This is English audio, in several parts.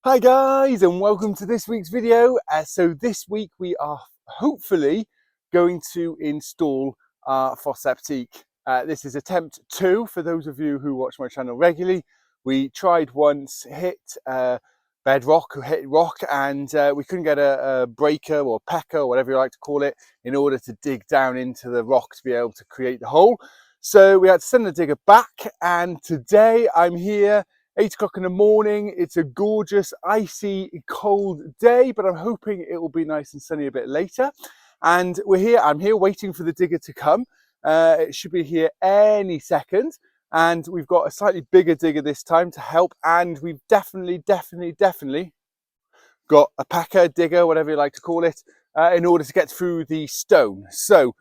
Hi guys, and welcome to this week's video. So this week we are hopefully going to install our fosse septique. This is attempt 2 for those of you who watch my channel regularly. We tried once, hit bedrock, hit rock, and we couldn't get a breaker or pecker or whatever you like to call it in order to dig down into the rock to be able to create the hole. So we had to send the digger back, and today I'm here 8 o'clock in the morning. It's a gorgeous, icy, cold day, but I'm hoping it will be nice and sunny a bit later. And I'm here waiting for the digger to come. It should be here any second. And we've got a slightly bigger digger this time to help. And we've definitely got a packer, digger, whatever you like to call it, in order to get through the stone. So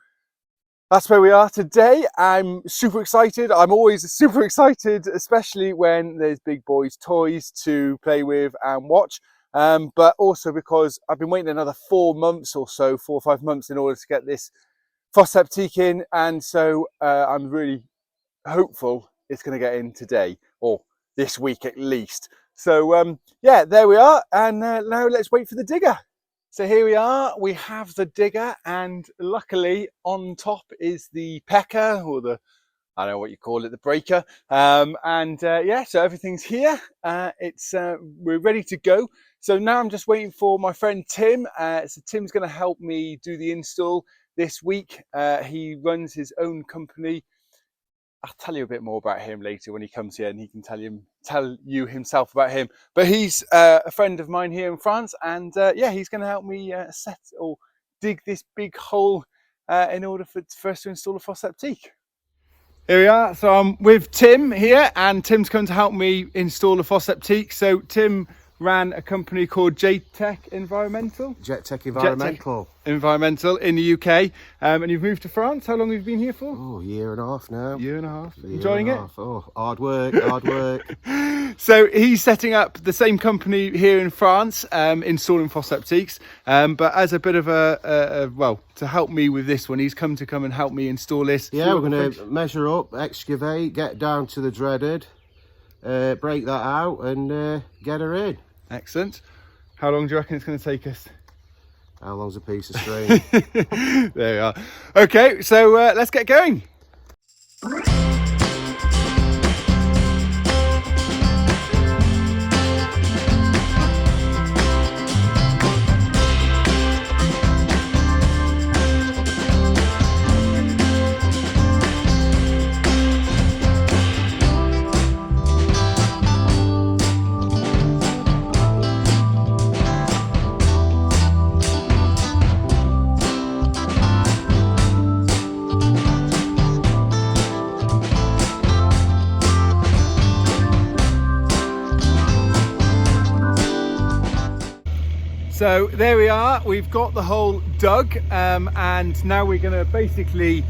that's where we are today. I'm super excited. I'm always super excited, especially when there's big boys' toys to play with and watch. But also because I've been waiting another 4 months or so, 4 or 5 months in order to get this fosse septique in. And so I'm really hopeful it's going to get in today or this week at least. So yeah, there we are. And now let's wait for the digger. So here we are, we have the digger, and luckily on top is the pecker, or the, I don't know what you call it, the breaker. Yeah, so everything's here. We're ready to go. So now I'm just waiting for my friend Tim. So Tim's going to help me do the install this week. He runs his own company. I'll tell you a bit more about him later when he comes here, and he can tell you himself about him. But he's a friend of mine here in France, and yeah, he's going to help me set or dig this big hole in order for us to install a fosse septique. Here we are. So I'm with Tim here, and Tim's going to help me install a fosse septique. So Tim ran a company called Gîte Environmental. Environmental in the UK, and you've moved to France. How long have you been here for? Oh, 1.5 years now. Year and a half. Enjoying it? Oh, hard work. So he's setting up the same company here in France, installing fosse septiques. But as a bit of well, to help me with this one, he's come and help me install this. Yeah, we're going to measure up, excavate, get down to the dreaded, break that out, and get her in. Excellent. How long do you reckon it's going to take us? How long's a piece of string? There we are. Okay, so let's get going. So there we are, we've got the hole dug, and now we're going to basically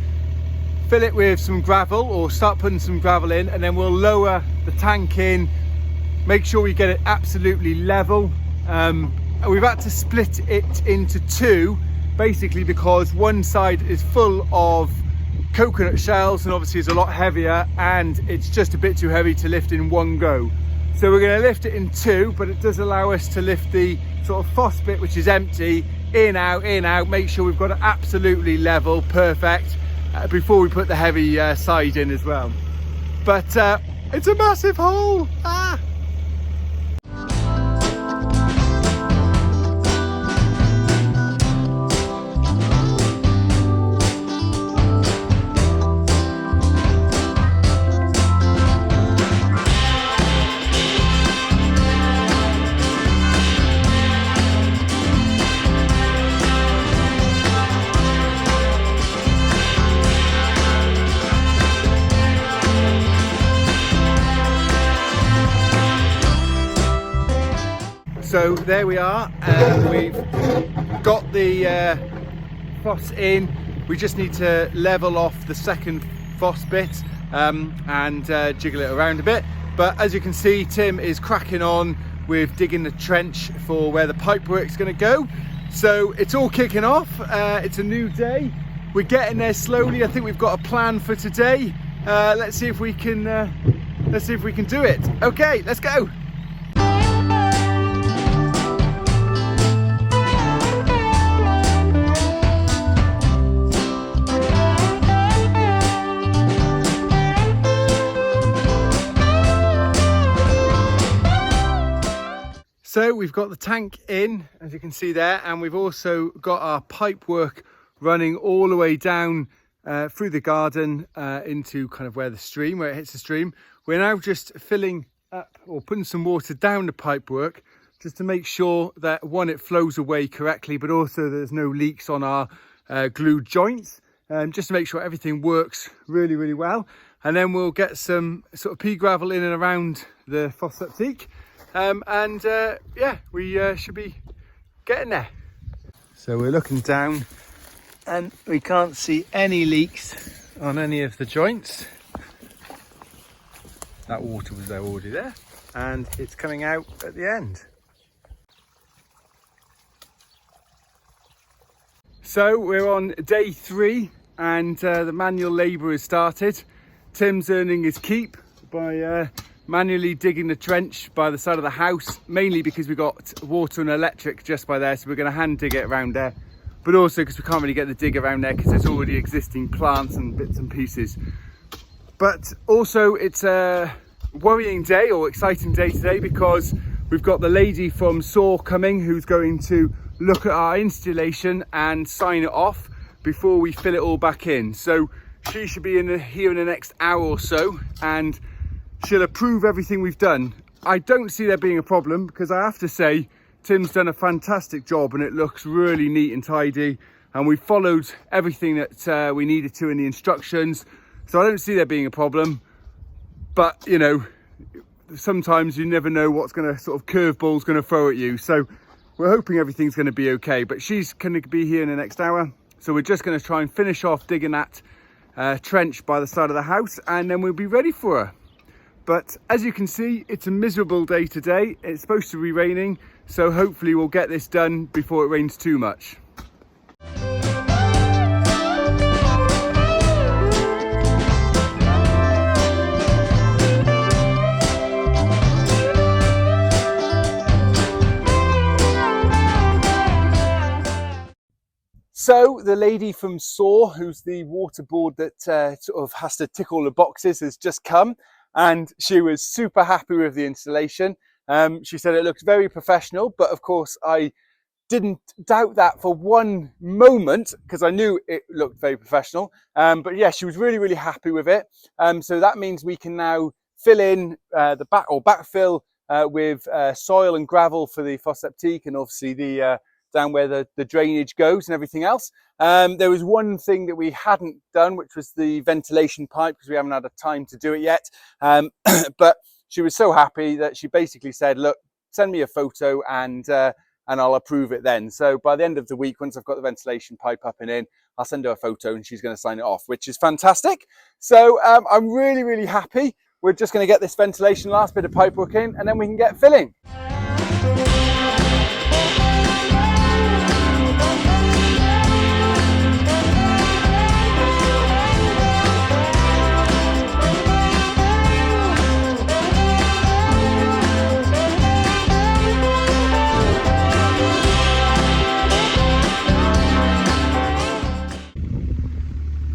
fill it with some gravel, or start putting some gravel in, and then we'll lower the tank in, make sure we get it absolutely level. We've had to split it into 2, basically because one side is full of coconut shells and obviously it's a lot heavier, and it's just a bit too heavy to lift in one go. So we're going to lift it in 2, but it does allow us to lift the sort of fosse bit, which is empty, in, out, make sure we've got it absolutely level, perfect, before we put the heavy side in as well. But it's a massive hole. Ah! So there we are, we've got the fosse in. We just need to level off the second fosse bit and jiggle it around a bit. But as you can see, Tim is cracking on with digging the trench for where the pipework's going to go. So it's all kicking off. It's a new day. We're getting there slowly. I think we've got a plan for today. Let's see if we can do it. Okay, let's go. So we've got the tank in, as you can see there, and we've also got our pipe work running all the way down through the garden into kind of where it hits the stream. We're now just filling up or putting some water down the pipe work just to make sure that one, it flows away correctly, but also there's no leaks on our glued joints, just to make sure everything works really, really well. And then we'll get some sort of pea gravel in and around the fosse septique. Yeah, we should be getting there. So we're looking down and we can't see any leaks on any of the joints. That water was there already there, and it's coming out at the end. So we're on day 3 and the manual labour has started. Tim's earning his keep by manually digging the trench by the side of the house, mainly because we've got water and electric just by there, so we're going to hand dig it around there, but also because we can't really get the dig around there because there's already existing plants and bits and pieces. But also it's a worrying day or exciting day today because we've got the lady from SAW coming who's going to look at our installation and sign it off before we fill it all back in. So she should be here in the next hour or so, and she'll approve everything we've done. I don't see there being a problem because I have to say Tim's done a fantastic job and it looks really neat and tidy, and we followed everything that we needed to in the instructions, so I don't see there being a problem. But you know, sometimes you never know what's going to sort of curveball's going to throw at you, so we're hoping everything's going to be okay. But she's going to be here in the next hour, so we're just going to try and finish off digging that trench by the side of the house, and then we'll be ready for her. But as you can see, it's a miserable day today. It's supposed to be raining, so hopefully we'll get this done before it rains too much. So the lady from SAW, who's the water board that sort of has to tick all the boxes, has just come, and she was super happy with the installation. She said it looks very professional, but of course I didn't doubt that for one moment because I knew it looked very professional. But yeah, she was really, really happy with it. So that means we can now fill in the backfill with soil and gravel for the fosse septique, and obviously the down where the drainage goes and everything else. There was one thing that we hadn't done, which was the ventilation pipe, because we haven't had a time to do it yet. But she was so happy that she basically said, look, send me a photo and I'll approve it then. So by the end of the week, once I've got the ventilation pipe up and in, I'll send her a photo and she's going to sign it off, which is fantastic. So I'm really, really happy. We're just going to get this ventilation last bit of pipe work in, and then we can get filling.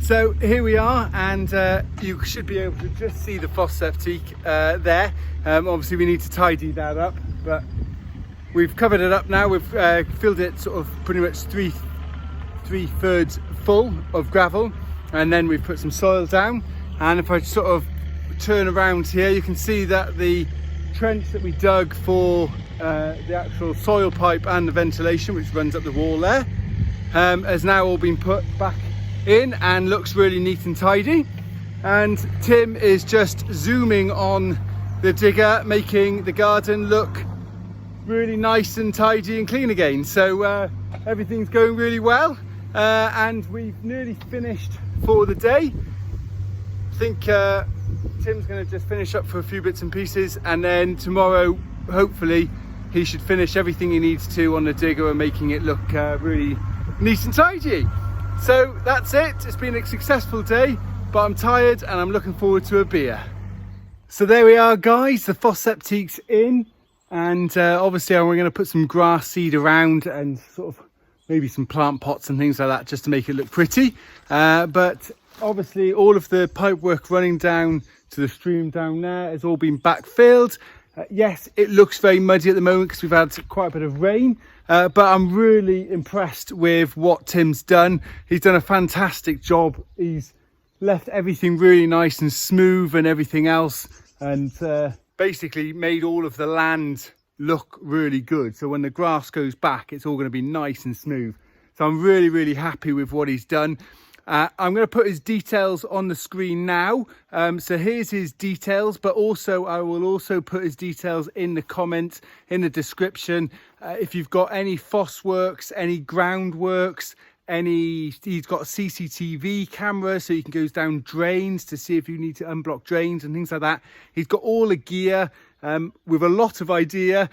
So here we are, and you should be able to just see the fosse septique there. Obviously we need to tidy that up, but we've covered it up now. We've filled it sort of pretty much three-thirds full of gravel, and then we've put some soil down. And if I sort of turn around here, you can see that the trench that we dug for the actual soil pipe and the ventilation, which runs up the wall there, has now all been put back in and looks really neat and tidy. And Tim is just zooming on the digger, making the garden look really nice and tidy and clean again. So everything's going really well, and we've nearly finished for the day. I think Tim's going to just finish up for a few bits and pieces, and then tomorrow hopefully he should finish everything he needs to on the digger and making it look really neat and tidy. So that's it. It's been a successful day, but I'm tired and I'm looking forward to a beer. So there we are, guys. The fosse septique's in, and obviously we're going to put some grass seed around and sort of maybe some plant pots and things like that just to make it look pretty. But obviously all of the pipe work running down to the stream down there has all been backfilled. Yes, it looks very muddy at the moment because we've had quite a bit of rain, but I'm really impressed with what Tim's done. He's done a fantastic job. He's left everything really nice and smooth and everything else, and basically made all of the land look really good. So when the grass goes back, it's all going to be nice and smooth. So I'm really happy with what he's done. I'm going to put his details on the screen now. So here's his details, but also I will also put his details in the comments, in the description. If you've got any fosse works, any groundworks, he's got a CCTV camera, so you can go down drains to see if you need to unblock drains and things like that. He's got all the gear with a lot of idea.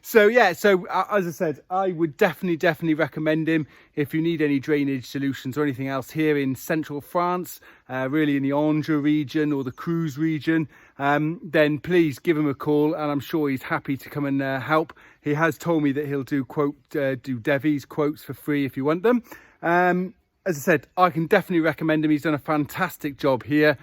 So yeah, so as I said, I would definitely recommend him if you need any drainage solutions or anything else here in central France, really in the Angers region or the Creuse region. Then please give him a call, and I'm sure he's happy to come and help. He has told me that he'll do Devi's quotes for free if you want them. As I said, I can definitely recommend him. He's done a fantastic job here.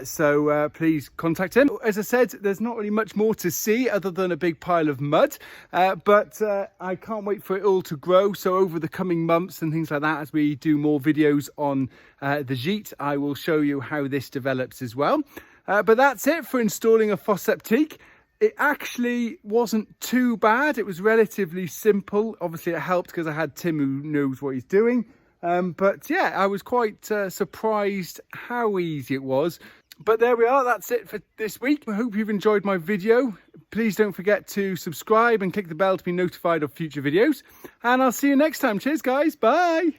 So please contact him. As I said, there's not really much more to see other than a big pile of mud. But I can't wait for it all to grow. So over the coming months and things like that, as we do more videos on the Gîte, I will show you how this develops as well. But that's it for installing a fosse septique. It actually wasn't too bad. It was relatively simple. Obviously it helped because I had Tim who knows what he's doing. But yeah, I was quite surprised how easy it was. But there we are, that's it for this week. I hope you've enjoyed my video. Please don't forget to subscribe and click the bell to be notified of future videos. And I'll see you next time. Cheers guys, bye.